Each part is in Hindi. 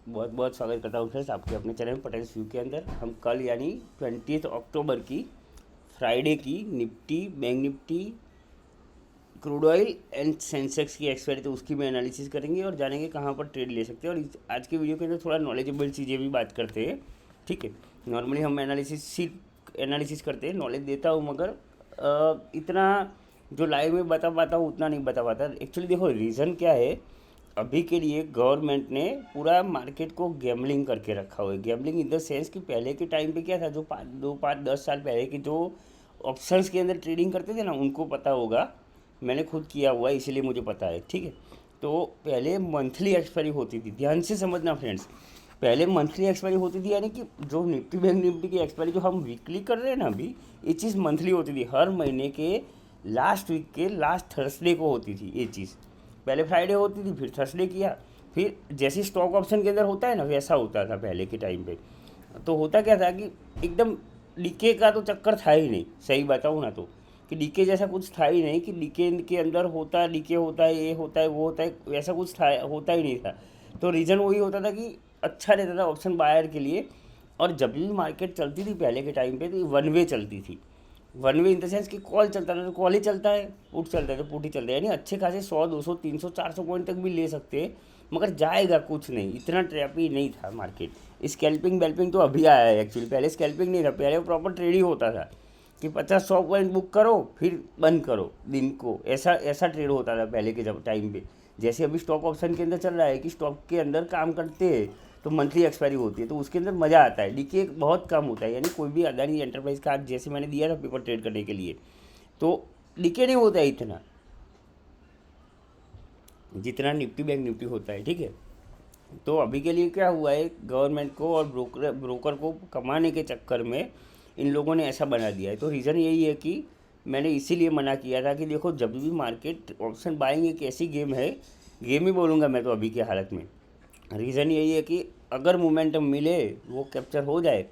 बहुत बहुत स्वागत करता हूँ फ्रेंड्स आपके अपने चैनल पटेल व्यू के अंदर। हम कल यानी 20 अक्टूबर की फ्राइडे की Nifty, bank Nifty, crude oil and Sensex की एक्सपायरी तो उसकी भी एनालिसिस करेंगे और जानेंगे कहाँ पर ट्रेड ले सकते हैं। और आज के वीडियो के अंदर थोड़ा नॉलेजेबल चीज़ें भी बात करते हैं। ठीक है, नॉर्मली हम एनालिसिस करते हैं, नॉलेज देता हूँ, मगर इतना जो लाइव में बता पाता हूँ उतना नहीं बता पाता। एक्चुअली देखो रीज़न क्या है, अभी के लिए गवर्नमेंट ने पूरा मार्केट को गैम्बलिंग करके रखा हुआ है। गैम्बलिंग इन द सेंस कि पहले के टाइम पे क्या था, जो 5 10 साल पहले के जो ऑप्शंस के अंदर ट्रेडिंग करते थे ना, उनको पता होगा। मैंने खुद किया हुआ है इसीलिए मुझे पता है। ठीक है, तो पहले मंथली एक्सपायरी होती थी, ध्यान से समझना फ्रेंड्स। पहले मंथली एक्सपायरी होती थी, यानी कि जो निफ्टी बैंक निफ्टी की एक्सपायरी जो हम वीकली कर रहे हैं ना अभी, ये चीज़ मंथली होती थी। हर महीने के लास्ट वीक के लास्ट थर्सडे को होती थी ये चीज़। पहले फ्राइडे होती थी, फिर थर्सडे किया, फिर जैसे स्टॉक ऑप्शन के अंदर होता है ना वैसा होता था पहले के टाइम पे। तो होता क्या था कि एकदम डीके का तो चक्कर था ही नहीं, सही बताऊँ ना तो, कि डीके जैसा कुछ था ही नहीं कि डीके के अंदर होता, डीके होता है, ये होता है, वो होता है, वैसा कुछ था होता ही नहीं था। तो रीज़न वही होता था कि अच्छा रहता था ऑप्शन बायर के लिए। और जब भी मार्केट चलती थी पहले के टाइम पे तो वन वे चलती थी। One way in the sense कि कॉल चलता था तो कॉल ही चलता है, पुट चलता है तो पुट ही चलता है, यानी अच्छे खासे 100 200 300 400 पॉइंट तक भी ले सकते हैं, मगर जाएगा कुछ नहीं, इतना ट्रैपी नहीं था मार्केट। स्कैल्पिंग बेल्पिंग तो अभी आया है एक्चुअली, पहले स्कैल्पिंग नहीं था, पहले प्रॉपर ट्रेड ही होता था कि 50 100 पॉइंट बुक करो फिर बंद करो दिन को, ऐसा ऐसा ट्रेड होता था पहले के जब टाइम पे। जैसे अभी स्टॉक ऑप्शन के अंदर चल रहा है कि स्टॉक के अंदर काम करते हैं तो मंथली एक्सपायरी होती है, तो उसके अंदर मज़ा आता है, डीके बहुत कम होता है। यानी कोई भी अदानी एंटरप्राइज का आज जैसे मैंने दिया था पेपर ट्रेड करने के लिए, तो डीके नहीं होता है इतना जितना निफ्टी बैंक निफ्टी होता है। ठीक है, तो अभी के लिए क्या हुआ है, गवर्नमेंट को और ब्रोकर को कमाने के चक्कर में इन लोगों ने ऐसा बना दिया है। तो रीज़न यही है कि मैंने इसीलिए मना किया था कि देखो जब भी मार्केट ऑप्शन बाइंग एक ऐसी गेम है, गेम ही बोलूँगा मैं तो अभी के हालत में। रीज़न यही है कि अगर मोमेंटम मिले, वो कैप्चर हो जाए,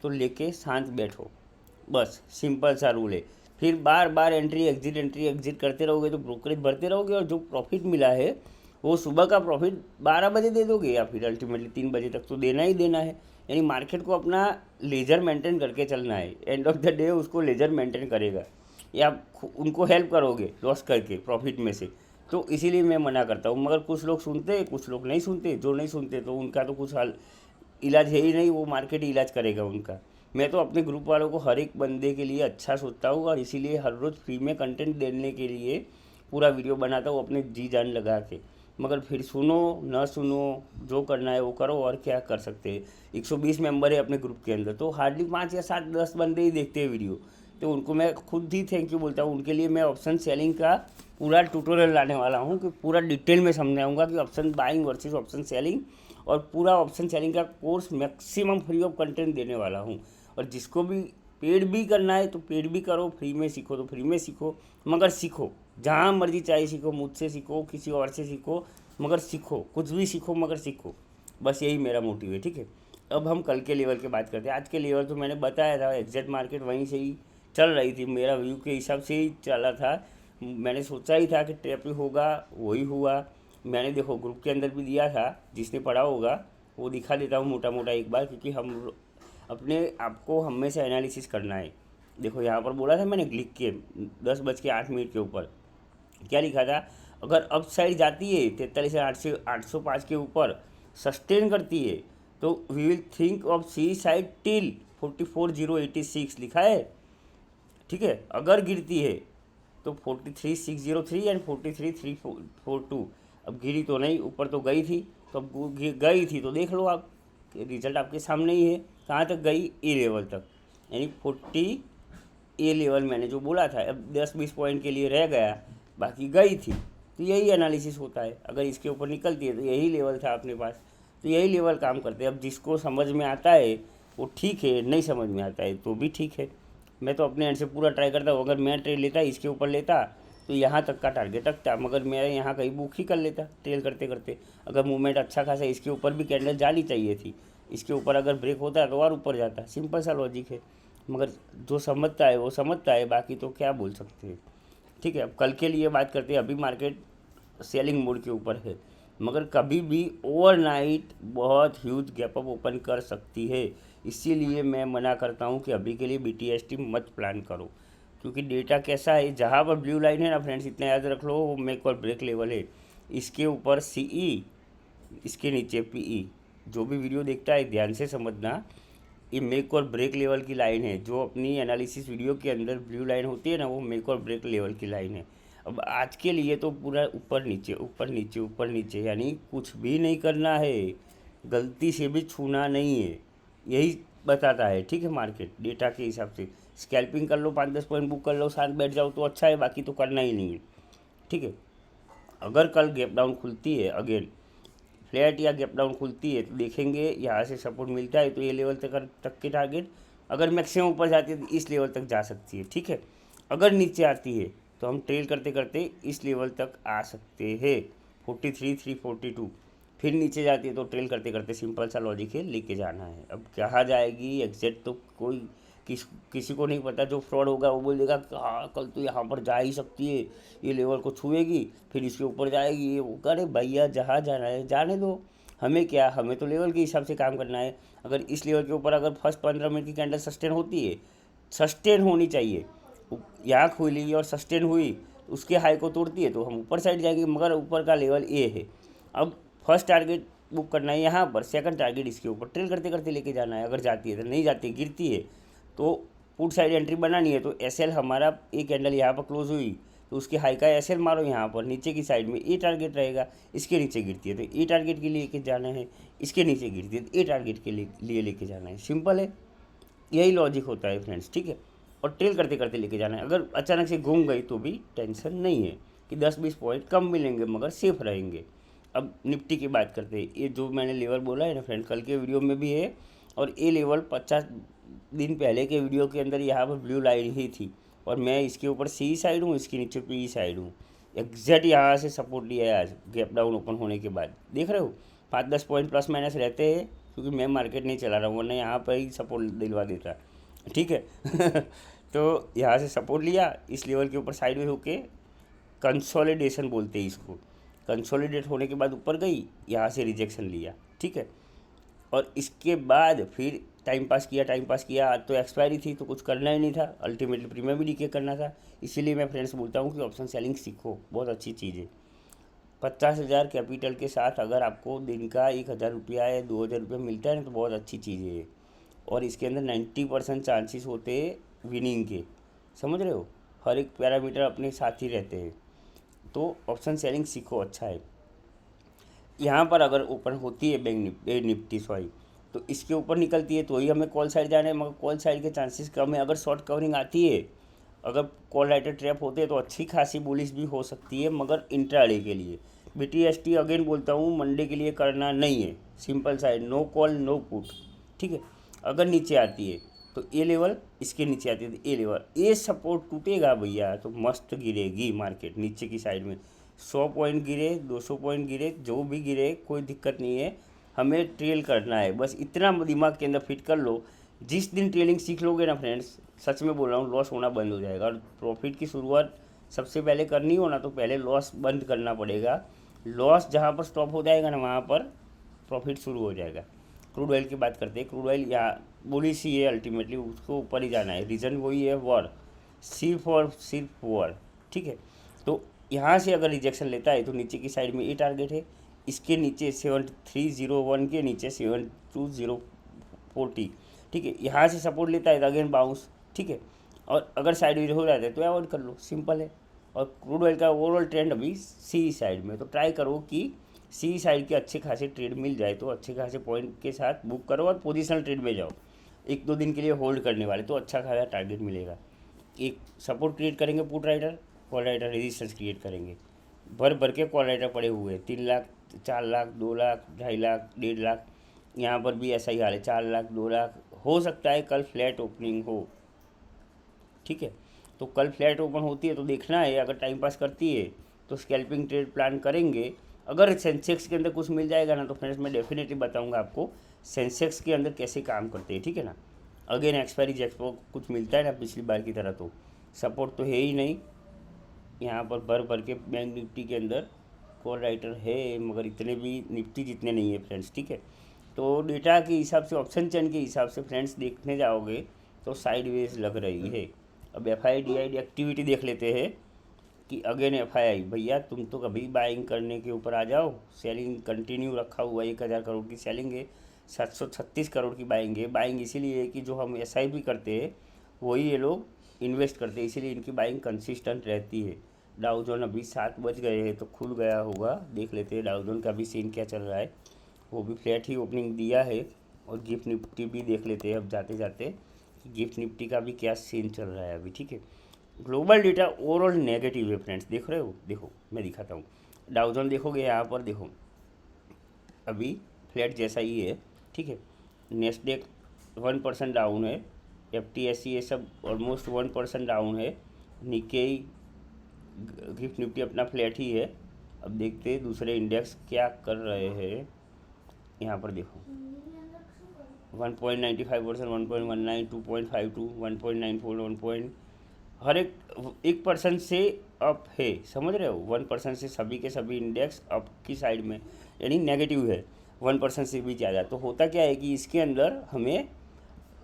तो लेके शांत बैठो, बस सिंपल सा रूल है। फिर बार बार एंट्री एग्जिट करते रहोगे तो ब्रोकरेज भरते रहोगे, और जो प्रॉफिट मिला है वो सुबह का प्रॉफिट 12 बजे दे दोगे, या फिर अल्टीमेटली 3 बजे तक तो देना ही देना है। यानी मार्केट को अपना लेजर मेंटेन करके चलना है, एंड ऑफ द डे उसको लेजर मेंटेन करेगा, या आप उनको हेल्प करोगे लॉस करके प्रॉफिट में से। तो इसीलिए मैं मना करता हूँ, मगर कुछ लोग सुनते, कुछ लोग नहीं सुनते। जो नहीं सुनते तो उनका तो कुछ हाल इलाज है ही नहीं, वो मार्केट ही इलाज करेगा उनका। मैं तो अपने ग्रुप वालों को हर एक बंदे के लिए अच्छा सोचता हूँ, और इसीलिए हर रोज़ फ्री में कंटेंट देने के लिए पूरा वीडियो बनाता हूँ अपने जी जान लगा के। मगर फिर सुनो न सुनो, जो करना है वो करो, और क्या कर सकते हैं। 120 मेंबर है अपने ग्रुप के अंदर, तो हार्डली 5 या 7 10 बंदे ही देखते हैं वीडियो। तो उनको मैं खुद ही थैंक यू बोलता हूँ। उनके लिए मैं ऑप्शन सेलिंग का पूरा ट्यूटोरियल लाने वाला हूँ, कि पूरा डिटेल में समझाऊंगा कि option buying versus option selling, और पूरा ऑप्शन सेलिंग का course maximum free of content देने वाला हूँ। और जिसको भी पेड भी करना है तो पेड भी करो, फ्री में सीखो तो फ्री में सीखो, मगर सीखो जहाँ मर्जी, चाहे सीखो मुझसे सीखो, किसी और से सीखो, मगर सीखो, कुछ भी सीखो मगर सीखो। बस यही मेरा मोटिव है। ठीक है, अब हम कल के लेवल की बात करते हैं। आज के लेवल तो मैंने बताया था, एग्जैक्ट मार्केट वहीं से ही चल रही थी, मेरा व्यू के हिसाब से ही चला था। मैंने सोचा ही था कि ट्रैप होगा, वही हुआ। मैंने देखो ग्रुप के अंदर भी दिया था, जिसने पढ़ा होगा वो दिखा देता हूँ मोटा मोटा एक बार, क्योंकि हम अपने आपको हमेशा एनालिसिस करना है। देखो यहाँ पर बोला था मैंने लिख के 10:08 के ऊपर क्या लिखा था, अगर अप साइड जाती है 43,805 के ऊपर सस्टेन करती है, तो we will think of C side till 44,086 लिखा है। ठीक है, अगर गिरती है तो 43,603 एंड 43,342। अब गिरी तो नहीं, ऊपर तो गई थी, तो अब गई थी तो देख लो आप, रिजल्ट आपके सामने ही है। कहाँ तक गई, ए लेवल तक, यानी 40 ए लेवल मैंने जो बोला था, अब 10 20 पॉइंट के लिए रह गया, बाकी गई थी। तो यही एनालिसिस होता है, अगर इसके ऊपर निकलती है तो यही लेवल था अपने पास, तो यही लेवल काम करते हैं। अब जिसको समझ में आता है वो ठीक है, नहीं समझ में आता है तो भी ठीक है। मैं तो अपने एंड से पूरा ट्राई करता हूँ। अगर मैं ट्रेड लेता इसके ऊपर लेता तो यहाँ तक का टारगेट रखता, मगर मैं यहाँ कहीं बुक ही कर लेता ट्रेल करते करते। अगर मूवमेंट अच्छा खासा, इसके ऊपर भी कैंडल जानी चाहिए थी, इसके ऊपर अगर ब्रेक होता है तो और ऊपर जाता, सिंपल सा लॉजिक है। मगर जो समझता है वो समझता है, बाकी तो क्या बोल सकते हैं। ठीक है, अब कल के लिए बात करते हैं। अभी मार्केट सेलिंग मोड के ऊपर है, मगर कभी भी ओवरनाइट बहुत ह्यूज गैप अप ओपन कर सकती है। इसीलिए मैं मना करता हूँ कि अभी के लिए BTST मत प्लान करो, क्योंकि डेटा कैसा है, जहाँ पर ब्लू लाइन है ना फ्रेंड्स, इतना याद रख लो, वो मेक और ब्रेक लेवल है। इसके ऊपर CE, इसके नीचे PE। जो भी वीडियो देखता है ध्यान से समझना, ये मेक और ब्रेक लेवल की लाइन है। जो अपनी एनालिसिस वीडियो के अंदर ब्लू लाइन होती है ना, वो मेक और ब्रेक लेवल की लाइन है। अब आज के लिए तो पूरा ऊपर नीचे ऊपर नीचे ऊपर नीचे, यानी कुछ भी नहीं करना है, गलती से भी छूना नहीं है, यही बताता है। ठीक है, मार्केट डेटा के हिसाब से स्कैल्पिंग कर लो, 5-10 पॉइंट बुक कर लो, साथ बैठ जाओ तो अच्छा है, बाकी तो करना ही नहीं है। ठीक है, अगर कल गैप डाउन खुलती है, अगेन फ्लैट या गैप डाउन खुलती है, तो देखेंगे यहाँ से सपोर्ट मिलता है तो ये लेवल तक के टारगेट, अगर मैक्सिमम ऊपर जाती है तो इस लेवल तक जा सकती है। ठीक है, अगर नीचे आती है तो हम ट्रेल करते करते इस लेवल तक आ सकते हैं, 43,342। फिर नीचे जाती है तो ट्रेल करते करते सिंपल सा लॉजिक है, लेके जाना है। अब कहाँ जाएगी एग्जैक्ट तो कोई किसी को नहीं पता। जो फ्रॉड होगा वो बोल देगा हाँ कल तो यहाँ पर जा ही सकती है, ये लेवल को छुएगी, फिर इसके ऊपर जाएगी, ये वो। अरे भैया जहाँ जाना है जाने दो, हमें क्या, हमें तो लेवल के हिसाब से काम करना है। अगर इस लेवल के ऊपर अगर फर्स्ट 15 मिनट की कैंडल सस्टेन होती है, सस्टेन होनी चाहिए, यहाँ खुली और सस्टेन हुई, उसके हाई को तोड़ती है तो हम ऊपर साइड जाएंगे, मगर ऊपर का लेवल ए है। अब फर्स्ट टारगेट बुक करना है यहाँ पर, सेकंड टारगेट इसके ऊपर, ट्रेल करते करते लेके जाना है। अगर जाती है तो, नहीं जाती गिरती है तो पुट साइड एंट्री बनानी है। तो SL हमारा एक कैंडल यहाँ पर क्लोज हुई तो उसके हाई का SL मारो यहाँ पर, नीचे की साइड में ए टारगेट रहेगा। इसके नीचे गिरती है तो ए टारगेट के लिए लेके जाना है, इसके नीचे गिरती है तो ए टारगेट के लिए लेके जाना है। सिंपल है, यही लॉजिक होता है फ्रेंड्स। ठीक है, और ट्रेल करते करते लेके जाना है। अगर अचानक से घूम गई तो भी टेंशन नहीं है कि 10-20 पॉइंट कम मिलेंगे, मगर सेफ रहेंगे। अब निफ्टी की बात करते हैं। ये जो मैंने लेवल बोला है ना फ्रेंड, कल के वीडियो में भी है, और ये लेवल 50 दिन पहले के वीडियो के अंदर यहाँ पर ब्लू लाइन ही थी, और मैं इसके ऊपर CE साइड हूँ, इसके नीचे PE साइड हूँ। एग्जैक्ट यहाँ से सपोर्ट लिया है आज गैप डाउन ओपन होने के बाद। देख रहे हो 5-10 पॉइंट प्लस माइनस रहते हैं, क्योंकि मैं मार्केट नहीं चला रहा हूँ, वरना यहाँ पर ही सपोर्ट दिलवा देता। ठीक है तो यहाँ से सपोर्ट लिया, इस लेवल के ऊपर साइड में होके कंसोलिडेशन बोलते हैं इसको, कंसोलिडेट होने के बाद ऊपर गई, यहाँ से रिजेक्शन लिया। ठीक है, और इसके बाद फिर टाइम पास किया। आज तो एक्सपायरी थी तो कुछ करना ही नहीं था, अल्टीमेटली प्रीमियम भी डीके करना था। इसीलिए मैं फ्रेंड्स बोलता हूँ कि ऑप्शन सेलिंग सीखो, बहुत अच्छी चीज़ है। 50,000 कैपिटल के साथ अगर आपको दिन का 1,000 रुपया या 2,000 रुपया मिलता है ना, तो बहुत अच्छी चीज़ है। और इसके अंदर 90% चांसेस होते हैं विनिंग के, समझ रहे हो, हर एक पैरामीटर अपने साथ ही रहते हैं। तो ऑप्शन सेलिंग सीखो, अच्छा है। यहाँ पर अगर ओपन होती है बैंक निफ्टी सॉरी, तो इसके ऊपर निकलती है तो ही हमें कॉल साइड जाना है, मगर कॉल साइड के चांसेस कम है। अगर शॉर्ट कवरिंग आती है, अगर कॉल राइटर ट्रैप होते हैं तो अच्छी खासी बुलिश भी हो सकती है, मगर इंट्राडे के लिए BTST अगेन बोलता हूँ मंडे के लिए करना नहीं है। Simple side, no call no put. ठीक है, अगर नीचे आती है तो ये लेवल, इसके नीचे आती है तो ये लेवल, ये सपोर्ट टूटेगा भैया तो मस्त गिरेगी मार्केट नीचे की साइड में। 100 पॉइंट गिरे, 200 पॉइंट गिरे, जो भी गिरे कोई दिक्कत नहीं है, हमें ट्रेल करना है। बस इतना दिमाग के अंदर फिट कर लो। जिस दिन ट्रेलिंग सीख लोगे ना फ्रेंड्स, सच में बोल रहा हूँ, लॉस होना बंद हो जाएगा। और प्रॉफिट की शुरुआत सबसे पहले करनी हो ना, तो पहले लॉस बंद करना पड़ेगा। लॉस जहाँ पर स्टॉप हो जाएगा ना, वहाँ पर प्रॉफिट शुरू हो जाएगा। क्रूड ऑयल की बात करते हैं। क्रूड ऑयल या बुली सी है, अल्टीमेटली उसको ऊपर ही जाना है। रीज़न वही है, वॉर, सिर्फ और सिर्फ वॉर। ठीक है, तो यहाँ से अगर रिजेक्शन लेता है तो नीचे की साइड में ये टारगेट है, इसके नीचे 7301 के नीचे 72040। ठीक है, यहाँ से सपोर्ट लेता है तो अगेन बाउंस। ठीक है, और अगर साइड हो जाता है तो अवॉइड कर लो, सिंपल है। और क्रूड ऑयल का ओवरऑल ट्रेंड अभी CE साइड में, तो ट्राई करो कि CE साइड के अच्छे खासे ट्रेड मिल जाए, तो अच्छे खासे पॉइंट के साथ बुक करो और पोजिशनल ट्रेड में जाओ। 1-2 दिन के लिए होल्ड करने वाले तो अच्छा खासा टारगेट मिलेगा। एक सपोर्ट क्रिएट करेंगे put writer, call writer resistance create करेंगे। भर भर के कॉल राइटर पड़े हुए हैं, 3 लाख, 4 लाख, 2 लाख, 2.5 लाख, 1.5 लाख। यहाँ पर भी ऐसा ही हाल है, 4 लाख, 2 लाख। हो सकता है कल फ्लैट ओपनिंग हो। ठीक है, तो कल फ्लैट ओपन होती है तो देखना है, अगर टाइम पास करती है तो स्कैल्पिंग ट्रेड प्लान करेंगे। अगर सेंसेक्स के अंदर कुछ मिल जाएगा ना, तो फ्रेंड्स मैं डेफिनेटली बताऊंगा आपको सेंसेक्स के अंदर कैसे काम करते हैं। ठीक है ना, अगेन एक्सपायरी जैक्सपो कुछ मिलता है ना पिछली बार की तरह, तो सपोर्ट तो है ही नहीं। यहाँ पर भर भर के बैंक निफ्टी के अंदर कॉल राइटर है, मगर इतने भी निफ्टी जितने नहीं है फ्रेंड्स, ठीक है। तो डेटा के हिसाब से, ऑप्शन चेन के हिसाब से फ्रेंड्स देखने जाओगे तो साइडवेज लग रही है। अब एफ आई डी एक्टिविटी देख लेते हैं कि अगेन एफ आई आई, भैया तुम तो कभी बाइंग करने के ऊपर आ जाओ। सेलिंग कंटिन्यू रखा हुआ है, 1000 करोड़ की सेलिंग है, 736 करोड़ की बाइंग है। बाइंग इसीलिए है कि जो हम एस आई पी करते हैं वही ये लोग इन्वेस्ट करते हैं, इसीलिए इनकी बाइंग कंसिस्टेंट रहती है। डाउ जोन अभी 7 बज गए हैं तो खुल गया होगा, देख लेते हैं डाउ जोन का भी सीन क्या चल रहा है। वो भी फ्लैट ही ओपनिंग दिया है। और गिफ्ट निफ्टी भी देख लेते हैं अब जाते जाते, गिफ्ट निफ्टी का भी क्या सीन चल रहा है अभी, ठीक है। ग्लोबल डेटा ओवरऑल नेगेटिव है फ्रेंड्स, देख रहे हो, देखो मैं दिखाता हूँ। डाउ जोन देखोगे यहाँ पर, देखो अभी फ्लैट जैसा ही है, ठीक है। नेस्डेक 1% डाउन है, FTSE ये सब ऑलमोस्ट 1% डाउन है। निकेई, गिफ्ट निफ्टी अपना फ्लैट ही है। अब देखते हैं दूसरे इंडेक्स क्या कर रहे हैं। यहाँ पर देखो 1.95%, 1.19, 2.52, 1.94, हर एक 1% से अप है, समझ रहे हो। 1% से सभी के सभी इंडेक्स अप की साइड में, यानी नेगेटिव है 1% से भी ज़्यादा। तो होता क्या है कि इसके अंदर हमें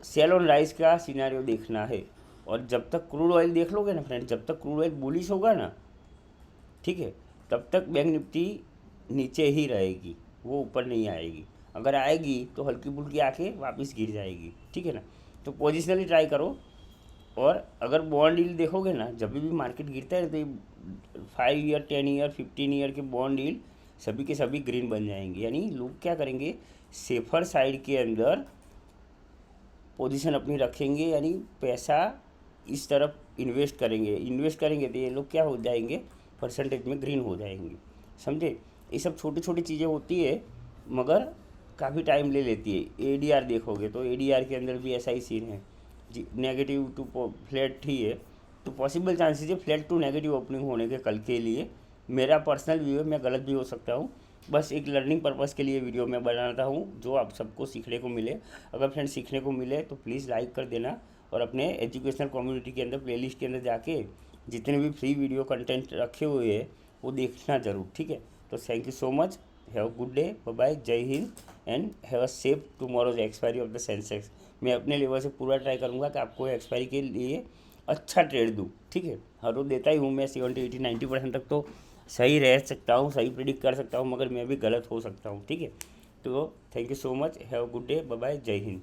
सेल ऑन राइज का सिनेरियो देखना है। और जब तक क्रूड ऑयल देख लोगे ना फ्रेंड, जब तक क्रूड ऑयल बुलिश होगा ना, ठीक है, तब तक बैंक निफ्टी नीचे ही रहेगी, वो ऊपर नहीं आएगी। अगर आएगी तो हल्की फुल्की आके वापस गिर जाएगी, ठीक है ना। तो पोजिशनली ट्राई करो। और अगर बॉन्ड यील्ड देखोगे ना, जब भी मार्केट गिरता है तो ये 5 ईयर, 10 ईयर, 15 ईयर के बॉन्ड यील्ड सभी के सभी ग्रीन बन जाएंगे। यानी लोग क्या करेंगे, सेफर साइड के अंदर पोजीशन अपनी रखेंगे, यानी पैसा इस तरफ इन्वेस्ट करेंगे तो ये लोग क्या हो जाएंगे, परसेंटेज में ग्रीन हो जाएंगे, समझे। ये सब छोटी छोटी चीज़ें होती है मगर काफ़ी टाइम ले लेती है। ADR देखोगे तो ADR के अंदर भी ऐसा ही सीन है जी, नेगेटिव टू फ्लैट ही है। तो पॉसिबल चांसेस है फ्लैट टू नेगेटिव ओपनिंग होने के कल के लिए। मेरा पर्सनल व्यू है, मैं गलत भी हो सकता हूँ, बस एक लर्निंग पर्पज़ के लिए वीडियो मैं बनाता हूँ, जो आप सबको सीखने को मिले। अगर फ्रेंड सीखने को मिले तो प्लीज़ लाइक कर देना, और अपने एजुकेशनल कम्युनिटी के अंदर प्लेलिस्ट के अंदर जाके जितने भी फ्री वीडियो कंटेंट रखे हुए हैं वो देखना ज़रूर, ठीक है। तो thank you so much, have a good day, bye bye, जय Hind, and have a safe tomorrow's expiry of the Sensex. मैं अपने लेवल से पूरा ट्राई करूँगा कि आपको एक्सपायरी के लिए अच्छा ट्रेड दूँ, ठीक है। हर रोज़ देता ही हूँ मैं 70, 80, 90% तक तो सही रह सकता हूँ, सही प्रिडिक्ट कर सकता हूँ, मगर मैं भी गलत हो सकता हूँ, ठीक है। तो thank you so much, have a good day, bye bye, जय हिंद।